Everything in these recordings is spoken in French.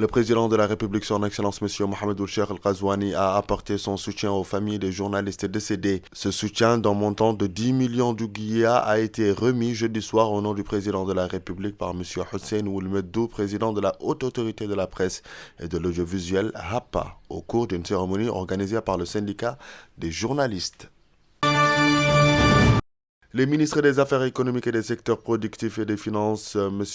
Le président de la République, son Excellence M. Mohamed Ould-Cheikh Al-Ghazouani, a apporté son soutien aux familles des journalistes décédés. Ce soutien d'un montant de 10 millions d'ouguiya a été remis jeudi soir au nom du président de la République par M. Hussein Ould Mejdou, président de la Haute Autorité de la Presse et de l'Audiovisuel, HAPA, au cours d'une cérémonie organisée par le syndicat des journalistes. Les ministres des Affaires économiques et des secteurs productifs et des finances, M.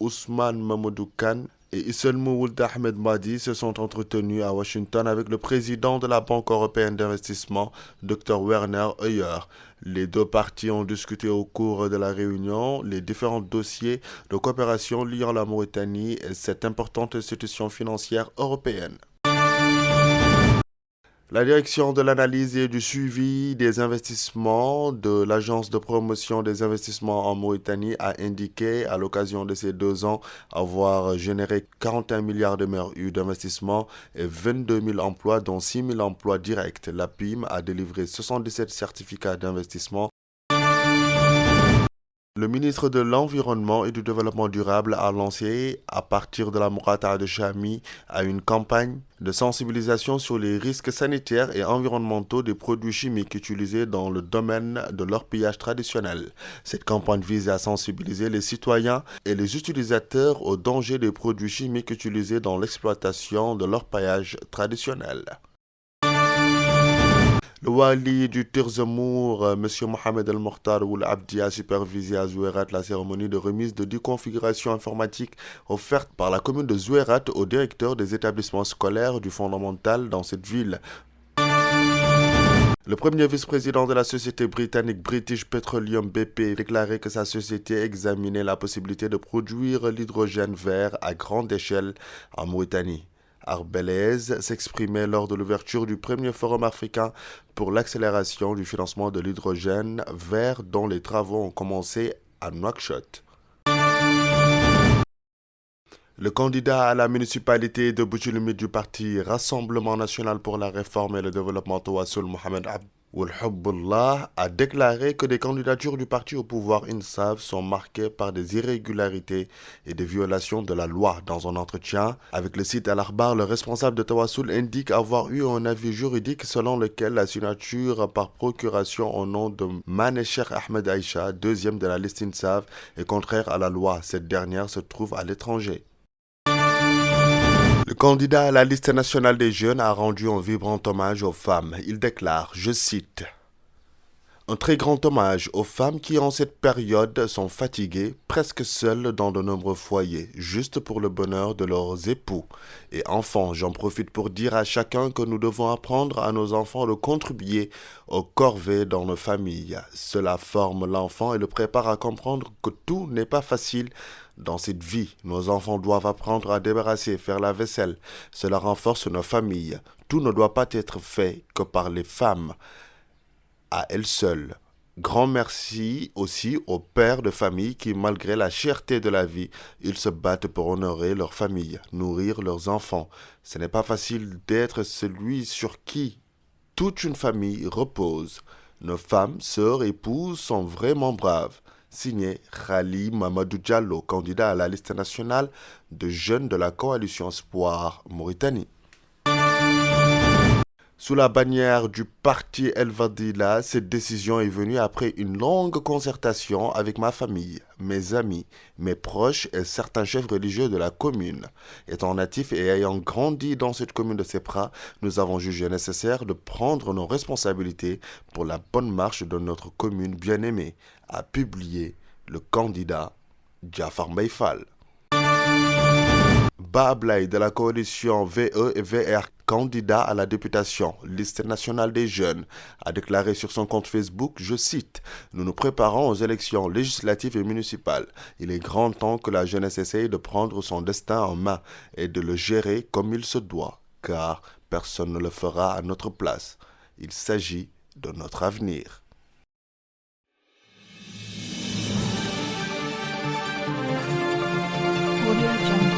Ousmane Mamadou Kane et Isselmou Ould Ahmed Mahdi, se sont entretenus à Washington avec le président de la Banque européenne d'investissement, Dr Werner Hoyer. Les deux parties ont discuté au cours de la réunion les différents dossiers de coopération liant la Mauritanie et cette importante institution financière européenne. La direction de l'analyse et du suivi des investissements de l'Agence de promotion des investissements en Mauritanie a indiqué, à l'occasion de ces 2 ans, avoir généré 41 milliards de MRU d'investissement et 22 000 emplois, dont 6 000 emplois directs. La PIM a délivré 77 certificats d'investissement. Le ministre de l'Environnement et du Développement durable a lancé, à partir de la Mourata de Chami, une campagne de sensibilisation sur les risques sanitaires et environnementaux des produits chimiques utilisés dans le domaine de l'orpaillage traditionnel. Cette campagne vise à sensibiliser les citoyens et les utilisateurs aux dangers des produits chimiques utilisés dans l'exploitation de l'orpaillage traditionnel. Le Wali du Tirzemour, M. Mohamed El-Mokhtar Ould Abdi, a supervisé à Zouérat la cérémonie de remise de 10 configurations informatiques offertes par la commune de Zouérat aux directeurs des établissements scolaires du fondamental dans cette ville. Le premier vice-président de la société britannique British Petroleum BP a déclaré que sa société examinait la possibilité de produire l'hydrogène vert à grande échelle en Mauritanie. Arbelaise s'exprimait lors de l'ouverture du premier forum africain pour l'accélération du financement de l'hydrogène vert dont les travaux ont commencé à Nouakchott. Le candidat à la municipalité de Boutchoulimite du parti Rassemblement national pour la réforme et le développement Tawassoul Mohamed Abd Ould Hubbullah a déclaré que des candidatures du parti au pouvoir INSAF sont marquées par des irrégularités et des violations de la loi. Dans un entretien avec le site Al-Akhbar, le responsable de Tawassoul indique avoir eu un avis juridique selon lequel la signature par procuration au nom de Manecher Ahmed Aïcha, deuxième de la liste INSAF, est contraire à la loi. Cette dernière se trouve à l'étranger. Le candidat à la liste nationale des jeunes a rendu un vibrant hommage aux femmes. Il déclare, je cite, « Un très grand hommage aux femmes qui en cette période sont fatiguées, presque seules dans de nombreux foyers, juste pour le bonheur de leurs époux. Et enfants, j'en profite pour dire à chacun que nous devons apprendre à nos enfants de contribuer aux corvées dans nos familles. Cela forme l'enfant et le prépare à comprendre que tout n'est pas facile. Dans cette vie, nos enfants doivent apprendre à débarrasser, faire la vaisselle. Cela renforce nos familles. Tout ne doit pas être fait que par les femmes à elles seules. Grand merci aussi aux pères de famille qui, malgré la cherté de la vie, ils se battent pour honorer leur famille, nourrir leurs enfants. Ce n'est pas facile d'être celui sur qui toute une famille repose. Nos femmes, sœurs, épouses sont vraiment braves. Signé Khali Mamadou Diallo, candidat à la liste nationale de jeunes de la coalition Espoir Mauritanie. Sous la bannière du parti El Vadila, cette décision est venue après une longue concertation avec ma famille, mes amis, mes proches et certains chefs religieux de la commune. Étant natifs et ayant grandi dans cette commune de Sepra, nous avons jugé nécessaire de prendre nos responsabilités pour la bonne marche de notre commune bien-aimée, a publié le candidat Jafar Mbaye-Fall. Bablay de la coalition VE et VR, candidat à la députation, liste nationale des jeunes, a déclaré sur son compte Facebook, je cite, « Nous nous préparons aux élections législatives et municipales. Il est grand temps que la jeunesse essaye de prendre son destin en main et de le gérer comme il se doit, car personne ne le fera à notre place. Il s'agit de notre avenir. » Audio Jungle.